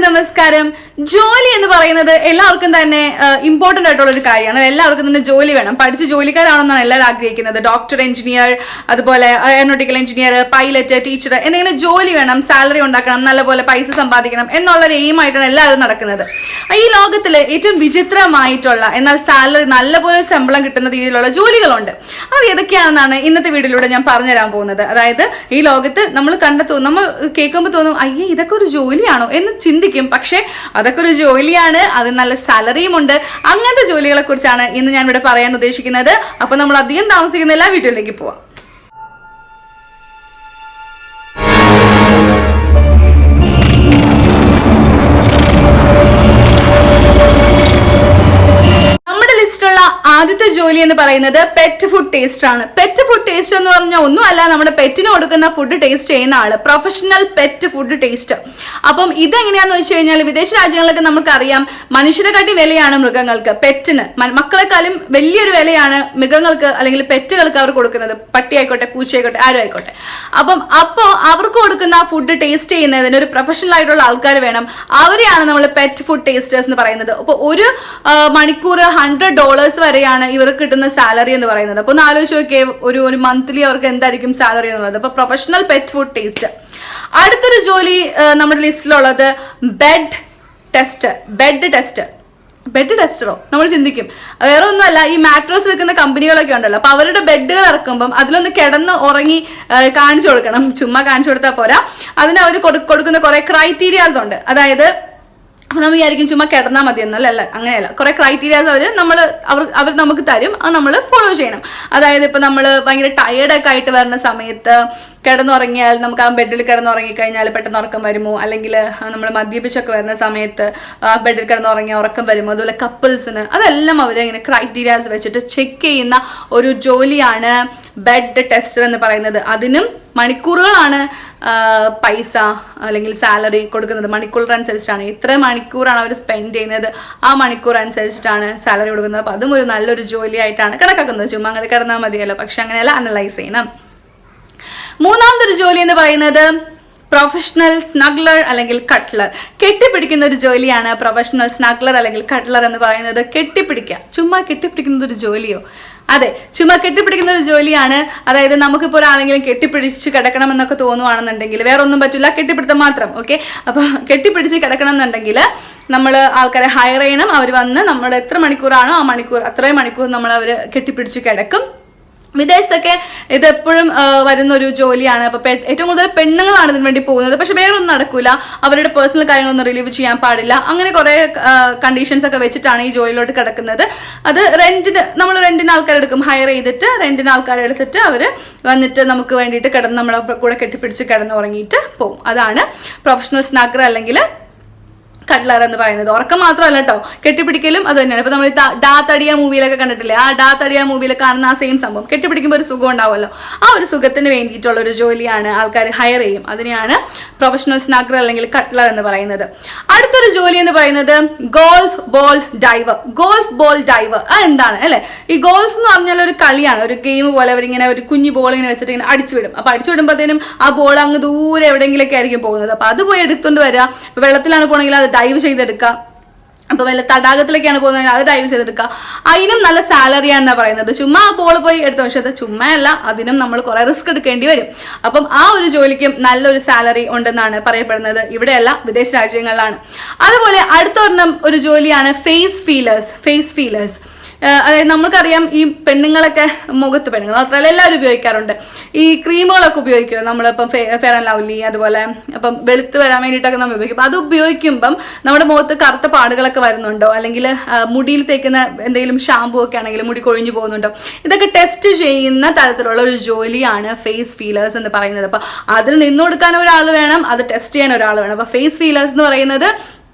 നമസ്കാരം. ജോലി എന്ന് പറയുന്നത് എല്ലാവർക്കും തന്നെ ഇമ്പോർട്ടന്റ് ആയിട്ടുള്ള ഒരു കാര്യമാണ്. എല്ലാവർക്കും തന്നെ ജോലി വേണം. പഠിച്ച് ജോലിക്കാരാണെന്നാണ് എല്ലാവരും ആഗ്രഹിക്കുന്നത്. ഡോക്ടർ, എഞ്ചിനീയർ, അതുപോലെ എയറോനോട്ടിക്കൽ എഞ്ചിനീയർ, പൈലറ്റ്, ടീച്ചർ എന്നിങ്ങനെ ജോലി വേണം, സാലറി ഉണ്ടാക്കണം, നല്ലപോലെ പൈസ സമ്പാദിക്കണം എന്നുള്ള ഒരു എയിം ആയിട്ടാണ് എല്ലാവരും നടക്കുന്നത്. ഈ ലോകത്തില് ഏറ്റവും വിചിത്രമായിട്ടുള്ള എന്നാൽ സാലറി നല്ലപോലെ ശമ്പളം കിട്ടുന്ന രീതിയിലുള്ള ജോലികളുണ്ട്. അത് ഏതൊക്കെയാണെന്നാണ് ഇന്നത്തെ വീഡിയോയിലൂടെ ഞാൻ പറഞ്ഞുതരാൻ പോകുന്നത്. അതായത് ഈ ലോകത്ത് നമ്മൾ നമ്മൾ കേൾക്കുമ്പോൾ തോന്നും, അയ്യേ ഇതൊക്കെ ഒരു ജോലിയാണോ എന്ന് ചിന്തിക്കും. പക്ഷെ അതൊക്കെ ഒരു ജോലിയാണ്, അത് നല്ല സാലറിയും ഉണ്ട്. അങ്ങനത്തെ ജോലികളെ കുറിച്ചാണ് ഇന്ന് ഞാൻ ഇവിടെ പറയാൻ ഉദ്ദേശിക്കുന്നത്. അപ്പൊ നമ്മൾ അധികം താമസിക്കുന്നില്ല, വീഡിയോയിലേക്ക് പോവാം. ആദ്യത്തെ ജോലി എന്ന് പറയുന്നത് പെറ്റ് ഫുഡ് ടേസ്റ്റർ ആണ്. പെറ്റ് ഫുഡ് ടേസ്റ്റർ എന്ന് പറഞ്ഞാൽ ഒന്നുമല്ല, നമ്മുടെ പെറ്റിന് കൊടുക്കുന്ന ഫുഡ് ടേസ്റ്റ് ചെയ്യുന്ന ആള്, പ്രൊഫഷണൽ പെറ്റ് ഫുഡ് ടേസ്റ്റർ. അപ്പം ഇതെങ്ങനെയാന്ന് വെച്ച് കഴിഞ്ഞാൽ വിദേശ രാജ്യങ്ങളിലൊക്കെ നമുക്കറിയാം, മനുഷ്യരെക്കാട്ടി വിലയാണ് മൃഗങ്ങൾക്ക്, പെറ്റിന് മക്കളെക്കാളും വലിയൊരു വിലയാണ് മൃഗങ്ങൾക്ക് അല്ലെങ്കിൽ പെറ്റുകൾക്ക് അവർ കൊടുക്കുന്നത്. പട്ടിയായിക്കോട്ടെ, പൂച്ചയായിക്കോട്ടെ, ആരും ആയിക്കോട്ടെ. അപ്പോൾ അവർക്ക് കൊടുക്കുന്ന ഫുഡ് ടേസ്റ്റ് ചെയ്യുന്നതിന് ഒരു പ്രൊഫഷണൽ ആയിട്ടുള്ള ആൾക്കാർ വേണം. അവരെയാണ് നമ്മൾ പെറ്റ് ഫുഡ് ടേസ്റ്റേഴ്സ് എന്ന് പറയുന്നത്. അപ്പോൾ ഒരു മണിക്കൂർ $100 വരെയാണ് ഇവർക്ക് കിട്ടുന്ന സാലറി എന്ന് പറയുന്നത്. അപ്പൊ ഒന്ന് ആലോചിച്ച് നോക്കിയേ, ഒരു മന്ത്ലി അവർക്ക് എന്തായിരിക്കും സാലറി എന്നുള്ളത്. അപ്പൊ പ്രൊഫഷണൽ പെറ്റ് ഫുഡ് ടേസ്റ്റ്. അടുത്തൊരു ജോലി നമ്മുടെ ലിസ്റ്റിലുള്ളത് ബെഡ് ടെസ്റ്ററോ. നമ്മൾ ചിന്തിക്കും വേറെ ഒന്നുമല്ല, ഈ മാട്രസ് വെക്കുന്ന കമ്പനികളൊക്കെ ഉണ്ടല്ലോ, അപ്പൊ അവരുടെ ബെഡുകൾ ഇറക്കുമ്പം അതിലൊന്ന് കിടന്ന് ഉറങ്ങി കാണിച്ചു കൊടുക്കണം. ചുമ്മാ കാണിച്ചു കൊടുത്താൽ പോരാ, അതിന് അവർ കൊടുക്കുന്ന കുറെ ക്രൈറ്റീരിയാസ് ഉണ്ട്. അതായത് നമ്മൾ വിചാരിക്കും ചുമ്മാ കിടന്നാൽ മതി എന്നല്ല, അങ്ങനെയല്ല. കുറെ ക്രൈറ്റീരിയാസ് അവർ നമുക്ക് തരും, അത് നമ്മൾ ഫോളോ ചെയ്യണം. അതായത് ഇപ്പൊ നമ്മൾ ഭയങ്കര ടയേർഡൊക്കെ ആയിട്ട് വരുന്ന സമയത്ത് കിടന്നുറങ്ങിയാൽ, നമുക്ക് ആ ബെഡിൽ കിടന്നുറങ്ങിക്കഴിഞ്ഞാൽ പെട്ടെന്ന് ഉറക്കം വരുമോ, അല്ലെങ്കിൽ നമ്മൾ മദ്യപിച്ചൊക്കെ വരുന്ന സമയത്ത് ബെഡിൽ കിടന്നുറങ്ങിയാൽ ഉറക്കം വരുമോ, അതുപോലെ കപ്പിൾസിന് അതെല്ലാം അവരിങ്ങനെ ക്രൈറ്റീരിയാസ് വെച്ചിട്ട് ചെക്ക് ചെയ്യുന്ന ഒരു ജോലിയാണ് ബെഡ് ടെസ്റ്റർ എന്ന് പറയുന്നത്. അതിനും മണിക്കൂറുകളാണ് പൈസ അല്ലെങ്കിൽ സാലറി കൊടുക്കുന്നത്. മണിക്കൂർ അനുസരിച്ചിട്ടാണ്, എത്ര മണിക്കൂറാണ് അവർ സ്പെൻഡ് ചെയ്യുന്നത് ആ മണിക്കൂർ അനുസരിച്ചിട്ടാണ് സാലറി കൊടുക്കുന്നത്. അപ്പം അതും ഒരു നല്ലൊരു ജോലിയായിട്ടാണ് കണക്കാക്കുന്നത്. ചുമ്മാ അങ്ങനെ കിടന്നാൽ മതിയല്ലോ, പക്ഷെ അങ്ങനെയല്ല, അനലൈസ് ചെയ്യണം. മൂന്നാമതൊരു ജോലി എന്ന് പറയുന്നത് പ്രൊഫഷണൽ സ്നഗ്ലർ അല്ലെങ്കിൽ കട്ട്ലർ. കെട്ടിപ്പിടിക്കുന്ന ഒരു ജോലിയാണ് പ്രൊഫഷണൽ സ്നഗ്ലർ അല്ലെങ്കിൽ കട്ട്ലർ എന്ന് പറയുന്നത്. കെട്ടിപ്പിടിക്കുക, ചുമ്മാ കെട്ടിപ്പിടിക്കുന്ന ഒരു ജോലിയോ? അതെ, ചുമ്മാ കെട്ടിപ്പിടിക്കുന്ന ഒരു ജോലിയാണ്. അതായത് നമുക്കിപ്പോൾ ഒരാളെങ്കിലും കെട്ടിപ്പിടിച്ച് കിടക്കണം എന്നൊക്കെ തോന്നുവാണെന്നുണ്ടെങ്കിൽ, വേറെ ഒന്നും പറ്റില്ല, കെട്ടിപ്പിടുത്തം മാത്രം. ഓക്കെ, അപ്പൊ കെട്ടിപ്പിടിച്ച് കിടക്കണം എന്നുണ്ടെങ്കിൽ നമ്മൾ ആൾക്കാരെ ഹയർ ചെയ്യണം. അവർ വന്ന് നമ്മൾ എത്ര മണിക്കൂറാണോ ആ മണിക്കൂർ, അത്രയും മണിക്കൂർ നമ്മൾ അവർ കെട്ടിപ്പിടിച്ച് കിടക്കും. വിദേശത്തൊക്കെ ഇത് എപ്പോഴും വരുന്ന ഒരു ജോലിയാണ്. അപ്പൊ ഏറ്റവും കൂടുതൽ പെണ്ണുങ്ങളാണ് ഇതിനു വേണ്ടി പോകുന്നത്. പക്ഷെ വേറെ ഒന്നും നടക്കൂല, അവരുടെ പേഴ്സണൽ കാര്യങ്ങളൊന്നും റിലീവ് ചെയ്യാൻ പാടില്ല. അങ്ങനെ കുറെ കണ്ടീഷൻസ് ഒക്കെ വെച്ചിട്ടാണ് ഈ ജോലിയിലോട്ട് കിടക്കുന്നത്. അത് നമ്മൾ റെന്റിന് ആൾക്കാരെടുക്കും, ഹയർ ചെയ്തിട്ട് റെന്റിന് ആൾക്കാരെടുത്തിട്ട് അവർ വന്നിട്ട് നമുക്ക് വേണ്ടിയിട്ട് കിടന്ന് നമ്മളെ കൂടെ കെട്ടിപ്പിടിച്ച് കിടന്ന് ഉറങ്ങിയിട്ട് പോകും. അതാണ് പ്രൊഫഷണൽ സ്നാക്കർ അല്ലെങ്കിൽ കട്ട്ലർ എന്ന് പറയുന്നത്. ഉറക്കം മാത്രമല്ല കേട്ടോ, കെട്ടിപ്പിടിക്കലും അത് തന്നെയാണ്. ഇപ്പൊ നമ്മൾ ഡാ തടിയ മൂവിയിലൊക്കെ കണ്ടിട്ടില്ലേ, ആ ഡാ തടിയ മൂവിയിൽ കാണുന്ന ആ സെയിം സംഭവം. കെട്ടിപ്പിടിക്കുമ്പോൾ ഒരു സുഖം ഉണ്ടാവുമല്ലോ, ആ ഒരു സുഖത്തിന് വേണ്ടിയിട്ടുള്ള ഒരു ജോലിയാണ് ആൾക്കാർ ഹയർ ചെയ്യും. അതിനെയാണ് പ്രൊഫഷണൽ സ്നാക്കർ അല്ലെങ്കിൽ കട്ട്ലർ എന്ന് പറയുന്നത്. അടുത്തൊരു ജോലി എന്ന് പറയുന്നത് ഗോൾഫ് ബോൾ ഡൈവർ. എന്താണ് അല്ലെ? ഈ ഗോൾഫ് എന്ന് പറഞ്ഞാൽ ഒരു കളിയാണ്, ഒരു ഗെയിം പോലെ. അവരിങ്ങനെ ഒരു കുഞ്ഞു ബോൾ ഇങ്ങനെ വെച്ചിട്ട് ഇങ്ങനെ അടിച്ചുവിടും. അപ്പൊ അടിച്ചുവിടുമ്പോഴത്തേനും ആ ബോൾ അങ്ങ് ദൂരെ എവിടെയെങ്കിലൊക്കെ ആയിരിക്കും പോകുന്നത്. അപ്പൊ അത് പോയി എടുത്തുകൊണ്ട് വരിക. വെള്ളത്തിലാണ് പോകണമെങ്കിൽ അത് ഡൈവ് ചെയ്തെടുക്കുക. അപ്പൊ വല്ല തടാകത്തിലേക്കാണ് പോകുന്നത്, അത് ഡൈവ് ചെയ്തെടുക്കുക. അതിനും നല്ല സാലറിയാണെന്നാണ് പറയുന്നത്. ചുമ്മാ ആ ബോൾ പോയി എടുത്ത, പക്ഷെ അത് ചുമ്മാ അല്ല, അതിനും നമ്മൾ കുറെ റിസ്ക് എടുക്കേണ്ടി വരും. അപ്പം ആ ഒരു ജോലിക്കും നല്ലൊരു സാലറി ഉണ്ടെന്നാണ് പറയപ്പെടുന്നത്. ഇവിടെയല്ല, വിദേശ രാജ്യങ്ങളിലാണ്. അതുപോലെ അടുത്തൊരെണ്ണം ഒരു ജോലിയാണ് ഫേസ് ഫീലേഴ്സ്. അതായത് നമുക്കറിയാം, ഈ പെണ്ണുങ്ങളൊക്കെ പെണ്ണുങ്ങൾ മാത്രമല്ല എല്ലാവരും ഉപയോഗിക്കാറുണ്ട്. ഈ ക്രീമുകളൊക്കെ ഉപയോഗിക്കും നമ്മളിപ്പം ഫെയർ ആൻഡ് ലവ്ലി, അതുപോലെ അപ്പം വെളുത്ത് വരാൻ വേണ്ടിയിട്ടൊക്കെ നമ്മൾ ഉപയോഗിക്കും. അത് ഉപയോഗിക്കുമ്പം നമ്മുടെ മുഖത്ത് കറുത്ത പാടുകളൊക്കെ വരുന്നുണ്ടോ, അല്ലെങ്കിൽ മുടിയിൽ തേക്കുന്ന എന്തെങ്കിലും ഷാമ്പൂ ഒക്കെ ആണെങ്കിൽ മുടി കൊഴിഞ്ഞു പോകുന്നുണ്ടോ, ഇതൊക്കെ ടെസ്റ്റ് ചെയ്യുന്ന തരത്തിലുള്ള ഒരു ജോലിയാണ് ഫേസ് ഫീലേഴ്സ് എന്ന് പറയുന്നത്. അപ്പൊ അതിൽ നിന്ന് കൊടുക്കാൻ ഒരാൾ വേണം, അത് ടെസ്റ്റ് ചെയ്യാൻ ഒരാൾ വേണം. അപ്പൊ ഫേസ് ഫീലേഴ്സ് എന്ന് പറയുന്നത്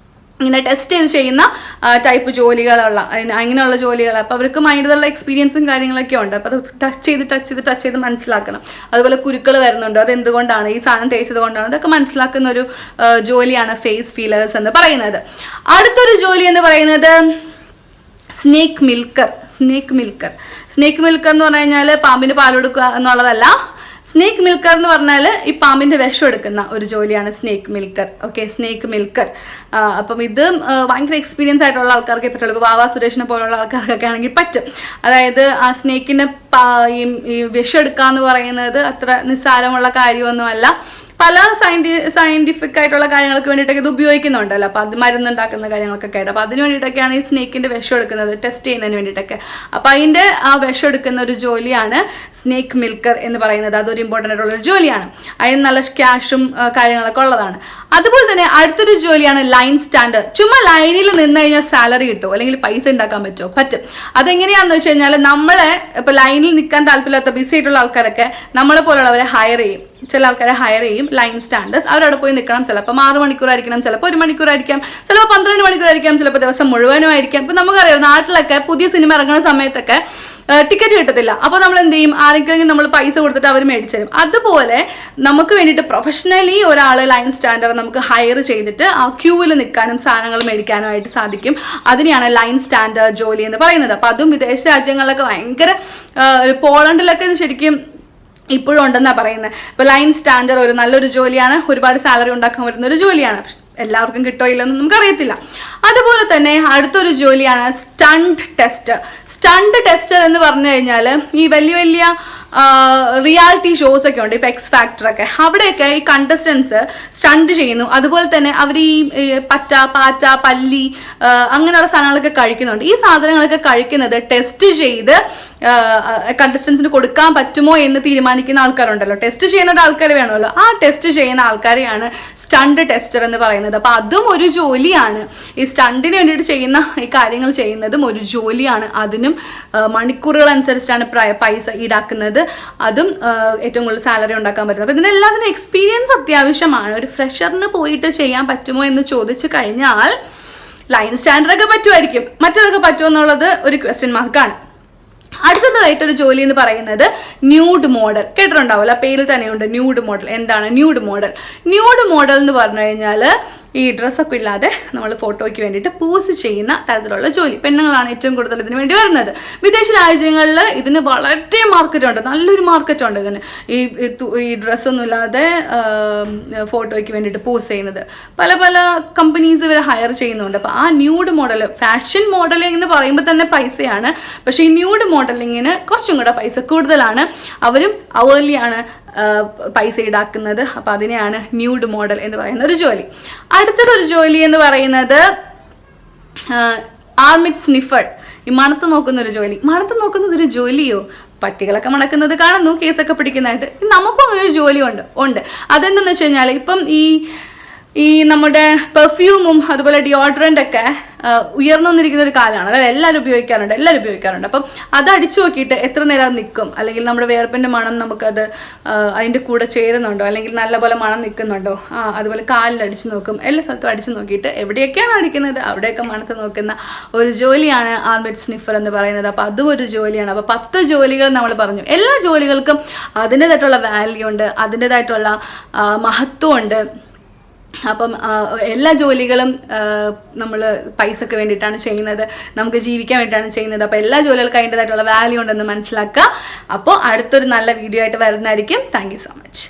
ഇങ്ങനെ ടെസ്റ്റ് ചെയ്ത് ചെയ്യുന്ന ടൈപ്പ് ജോലികളുള്ള അങ്ങനെയുള്ള ജോലികൾ. അപ്പോൾ അവർക്ക് അതിൻ്റെതുള്ള എക്സ്പീരിയൻസും കാര്യങ്ങളൊക്കെ ഉണ്ട്. അപ്പോൾ അത് ടച്ച് ചെയ്ത് മനസ്സിലാക്കണം. അതുപോലെ കുരുക്കൾ വരുന്നുണ്ടോ, അതെന്തുകൊണ്ടാണ്, ഈ സാധനം തേച്ചത് കൊണ്ടാണ്, അതൊക്കെ മനസ്സിലാക്കുന്ന ഒരു ജോലിയാണ് ഫേസ് ഫീലേഴ്സ് എന്ന് പറയുന്നത്. അടുത്തൊരു ജോലി എന്ന് പറയുന്നത് സ്നേക്ക് മിൽക്കർ എന്ന് പറഞ്ഞു കഴിഞ്ഞാൽ പാമ്പിന് പാൽ കൊടുക്കുക എന്നുള്ളതല്ല. സ്നേക്ക് മിൽക്കർ എന്ന് പറഞ്ഞാൽ ഈ പാമ്പിന്റെ വിഷം എടുക്കുന്ന ഒരു ജോലിയാണ് snake milker. Okay, snake milker. അപ്പം ഇത് ഭയങ്കര എക്സ്പീരിയൻസ് ആയിട്ടുള്ള ആൾക്കാർക്ക് പറ്റുള്ളൂ. ഇപ്പോൾ വാവാ സുരേഷിനെ പോലുള്ള ആൾക്കാർക്കൊക്കെ ആണെങ്കിൽ പറ്റും. അതായത് ആ സ്നേക്കിനെ ഈ വിഷം എടുക്കുക എന്ന് പറയുന്നത് അത്ര നിസ്സാരമുള്ള കാര്യമൊന്നുമല്ല. പല സയന്റിഫിക് ആയിട്ടുള്ള കാര്യങ്ങൾക്ക് വേണ്ടിയിട്ടൊക്കെ ഇത് ഉപയോഗിക്കുന്നുണ്ടല്ലോ. അപ്പോൾ അത് മരുന്നുണ്ടാക്കുന്ന കാര്യങ്ങൾക്കൊക്കെ ആയിട്ട്. അപ്പോൾ അതിന് വേണ്ടിയിട്ടൊക്കെയാണ് ഈ സ്നേക്കിന്റെ വിഷം എടുക്കുന്നത്, ടെസ്റ്റ് ചെയ്യുന്നതിന് വേണ്ടിയിട്ടൊക്കെ. അപ്പോൾ അതിന്റെ ആ വിഷം എടുക്കുന്ന ഒരു ജോലിയാണ് സ്നേക്ക് മിൽക്കർ എന്ന് പറയുന്നത്. അതൊരു ഇമ്പോർട്ടൻ്റ് ആയിട്ടുള്ള ഒരു ജോലിയാണ്. അതിന് നല്ല ക്യാഷും കാര്യങ്ങളൊക്കെ ഉള്ളതാണ്. അതുപോലെ തന്നെ അടുത്തൊരു ജോലിയാണ് ലൈൻ സ്റ്റാൻഡർ. ചുമ്മാ ലൈനിൽ നിന്ന് കഴിഞ്ഞാൽ സാലറി കിട്ടുമോ അല്ലെങ്കിൽ പൈസ ഉണ്ടാക്കാൻ പറ്റുമോ? പറ്റും. അതെങ്ങനെയാണെന്ന് വെച്ച് കഴിഞ്ഞാൽ നമ്മളെ ഇപ്പോൾ ലൈനിൽ നിൽക്കാൻ താല്പര്യമില്ലാത്ത ബിസി ആയിട്ടുള്ള ആൾക്കാരൊക്കെ നമ്മളെ പോലുള്ളവരെ ഹയർ ചെയ്യും. ചില ആൾക്കാരെ ഹയർ ചെയ്യും, ലൈൻ സ്റ്റാൻഡേഴ്സ്. അവരവിടെ പോയി നിൽക്കണം. ചിലപ്പോൾ 6 മണിക്കൂറായിരിക്കണം, ചിലപ്പോൾ 1 മണിക്കൂറായിരിക്കാം, ചിലപ്പോൾ 12 മണിക്കൂറായിരിക്കാം, ചിലപ്പോൾ ദിവസം മുഴുവനും ആയിരിക്കാം. ഇപ്പം നമുക്കറിയാം നാട്ടിലൊക്കെ പുതിയ സിനിമ ഇറങ്ങുന്ന സമയത്തൊക്കെ ടിക്കറ്റ് കിട്ടത്തില്ല. അപ്പോൾ നമ്മൾ എന്ത് ചെയ്യും? ആരെങ്കിലും നമ്മൾ പൈസ കൊടുത്തിട്ട് അവർ മേടിച്ചു തരും. അതുപോലെ നമുക്ക് വേണ്ടിയിട്ട് പ്രൊഫഷണലി ഒരാൾ ലൈൻ സ്റ്റാൻഡർ നമുക്ക് ഹയർ ചെയ്തിട്ട് ആ ക്യൂവിൽ നിൽക്കാനും സാധനങ്ങൾ മേടിക്കാനും ആയിട്ട് സാധിക്കും. അതിനെയാണ് ലൈൻ സ്റ്റാൻഡർ ജോലി എന്ന് പറയുന്നത്. അപ്പം അതും വിദേശ രാജ്യങ്ങളിലൊക്കെ ഭയങ്കര, പോളണ്ടിലൊക്കെ ശരിക്കും ഇപ്പോഴും ഉണ്ടെന്നാണ് പറയുന്നത്. ഇപ്പോൾ ലൈൻ സ്റ്റാൻഡർ ഒരു നല്ലൊരു ജോലിയാണ്, ഒരുപാട് സാലറി ഉണ്ടാക്കാൻ പറ്റുന്ന ഒരു ജോലിയാണ്. എല്ലാവർക്കും കിട്ടോ ഇല്ലെന്ന് നമുക്കറിയത്തില്ല. അതുപോലെ തന്നെ അടുത്തൊരു ജോലിയാണ് സ്റ്റണ്ട് ടെസ്റ്റർ. സ്റ്റണ്ട് ടെസ്റ്റർ എന്ന് പറഞ്ഞു കഴിഞ്ഞാൽ ഈ വലിയ വലിയ റിയാലിറ്റി ഷോസ് ഒക്കെ ഉണ്ട്, ഇപ്പം എക്സ് ഫാക്ടറൊക്കെ, അവിടെയൊക്കെ ഈ കണ്ടസ്റ്റൻസ് സ്റ്റണ്ട് ചെയ്യുന്നു. അതുപോലെ തന്നെ അവർ ഈ പറ്റ, പാറ്റ, പല്ലി അങ്ങനെയുള്ള സാധനങ്ങളൊക്കെ കഴിക്കുന്നുണ്ട്. ഈ സാധനങ്ങളൊക്കെ കഴിക്കുന്നത് ടെസ്റ്റ് ചെയ്ത് കണ്ടസ്റ്റൻസിന് കൊടുക്കാൻ പറ്റുമോ എന്ന് തീരുമാനിക്കുന്ന ആൾക്കാരുണ്ടല്ലോ. ടെസ്റ്റ് ചെയ്യുന്ന ആൾക്കാർ വേണമല്ലോ. ആ ടെസ്റ്റ് ചെയ്യുന്ന ആൾക്കാരെയാണ് സ്റ്റണ്ട് ടെസ്റ്റർ എന്ന് പറയുന്നത്. അപ്പൊ അതും ഒരു ജോലിയാണ്. ഈ സ്റ്റണ്ടിന് വേണ്ടിയിട്ട് ചെയ്യുന്ന ഈ കാര്യങ്ങൾ ചെയ്യുന്നതും ഒരു ജോലിയാണ്. അതിനും മണിക്കൂറുകൾ അനുസരിച്ചിട്ടാണ് പൈസ ഈടാക്കുന്നത്. അതും ഏറ്റവും കൂടുതൽ സാലറി ഉണ്ടാക്കാൻ പറ്റുന്നത്. അപ്പൊ ഇതിനെല്ലാത്തിനും എക്സ്പീരിയൻസ് അത്യാവശ്യമാണ്. ഒരു ഫ്രഷറിന് പോയിട്ട് ചെയ്യാൻ പറ്റുമോ എന്ന് ചോദിച്ചു കഴിഞ്ഞാൽ ലൈൻ സ്റ്റാൻഡറൊക്കെ പറ്റുമായിരിക്കും, മറ്റതൊക്കെ പറ്റുമോ എന്നുള്ളത് ഒരു ക്വസ്റ്റ്യൻ മാർക്കാണ്. അടുത്തതായിട്ടൊരു ജോലി എന്ന് പറയുന്നത് ന്യൂഡ് മോഡൽ. കേട്ടിട്ടുണ്ടാവില്ല, പേരിൽ തന്നെയുണ്ട് ന്യൂഡ് മോഡൽ. എന്താണ് ന്യൂഡ് മോഡൽ? ന്യൂഡ് മോഡൽ എന്ന് പറഞ്ഞു കഴിഞ്ഞാൽ ഈ ഡ്രസ്സൊക്കെ ഇല്ലാതെ നമ്മൾ ഫോട്ടോയ്ക്ക് വേണ്ടിയിട്ട് പോസ് ചെയ്യുന്ന തരത്തിലുള്ള ജോലി. പെണ്ണുങ്ങളാണ് ഏറ്റവും കൂടുതൽ ഇതിന് വേണ്ടി വരുന്നത്. വിദേശ രാജ്യങ്ങളിൽ ഇതിന് വളരെ മാർക്കറ്റ് ഉണ്ട്, നല്ലൊരു മാർക്കറ്റ് ഉണ്ട് ഇതിന്. ഈ ഡ്രസ്സൊന്നും ഇല്ലാതെ ഫോട്ടോയ്ക്ക് വേണ്ടിയിട്ട് പോസ് ചെയ്യുന്നത് പല പല കമ്പനീസ് ഇവർ ഹയർ ചെയ്യുന്നുണ്ട്. അപ്പോൾ ആ ന്യൂഡ് മോഡൽ, ഫാഷൻ മോഡലിംഗ് എന്ന് പറയുമ്പോൾ തന്നെ പൈസയാണ്. പക്ഷേ ഈ ന്യൂഡ് മോഡലിങ്ങിന് കുറച്ചും കൂടെ പൈസ കൂടുതലാണ്. അവരും അവേർലിയാണ് പൈസ ഈടാക്കുന്നത്. അപ്പം അതിനെയാണ് ന്യൂഡ് മോഡൽ എന്ന് പറയുന്ന ഒരു ജോലി. അടുത്തതൊരു ജോലി എന്ന് പറയുന്നത് ആർമിറ്റ് സ്നിഫർ. ഈ മണത്ത് നോക്കുന്ന ഒരു ജോലി. മണത്ത് നോക്കുന്നത് ഒരു ജോലിയോ? പട്ടികളൊക്കെ മണക്കുന്നത് കാണുന്നു, കേസൊക്കെ പിടിക്കുന്നതായിട്ട്. നമുക്കും അങ്ങനെ ഒരു ജോലി ഉണ്ട്. അതെന്തെന്ന് വെച്ച് കഴിഞ്ഞാൽ ഇപ്പം ഈ നമ്മുടെ പെർഫ്യൂമും അതുപോലെ ഡിയോഡ്രൻ്റ് ഒക്കെ ഉയർന്നു വന്നിരിക്കുന്ന ഒരു കാലമാണ്. അതായത് എല്ലാവരും ഉപയോഗിക്കാറുണ്ട്. അപ്പം അത് അടിച്ചു നോക്കിയിട്ട് എത്ര നേരം അത് നിൽക്കും, അല്ലെങ്കിൽ നമ്മുടെ വേർപ്പിൻ്റെ മണം നമുക്കത് അതിൻ്റെ കൂടെ ചേരുന്നുണ്ടോ, അല്ലെങ്കിൽ നല്ലപോലെ മണം നിൽക്കുന്നുണ്ടോ, അതുപോലെ കാലിൽ അടിച്ചു നോക്കും. എല്ലാ സ്ഥലത്തും അടിച്ചു നോക്കിയിട്ട് എവിടെയൊക്കെയാണ് അടിക്കുന്നത് അവിടെയൊക്കെ മണത്ത് നോക്കുന്ന ഒരു ജോലിയാണ് ആർമിറ്റ് സ്നിഫർ എന്ന് പറയുന്നത്. അപ്പോൾ അതും ഒരു ജോലിയാണ്. അപ്പോൾ 10 ജോലികൾ നമ്മൾ പറഞ്ഞു. എല്ലാ ജോലികൾക്കും അതിൻ്റെതായിട്ടുള്ള വാല്യൂ ഉണ്ട്, അതിൻ്റെതായിട്ടുള്ള മഹത്വമുണ്ട്. അപ്പം എല്ലാ ജോലികളും നമ്മൾ പൈസക്ക് വേണ്ടിയിട്ടാണ് ചെയ്യുന്നത്, നമുക്ക് ജീവിക്കാൻ വേണ്ടിയിട്ടാണ് ചെയ്യുന്നത്. അപ്പോൾ എല്ലാ ജോലികൾക്കും അതിൻ്റെതായിട്ടുള്ള വാല്യൂ ഉണ്ടെന്ന് മനസ്സിലാക്കുക. അപ്പോൾ അടുത്തൊരു നല്ല വീഡിയോ ആയിട്ട് വരുന്നതായിരിക്കും. Thank you so much.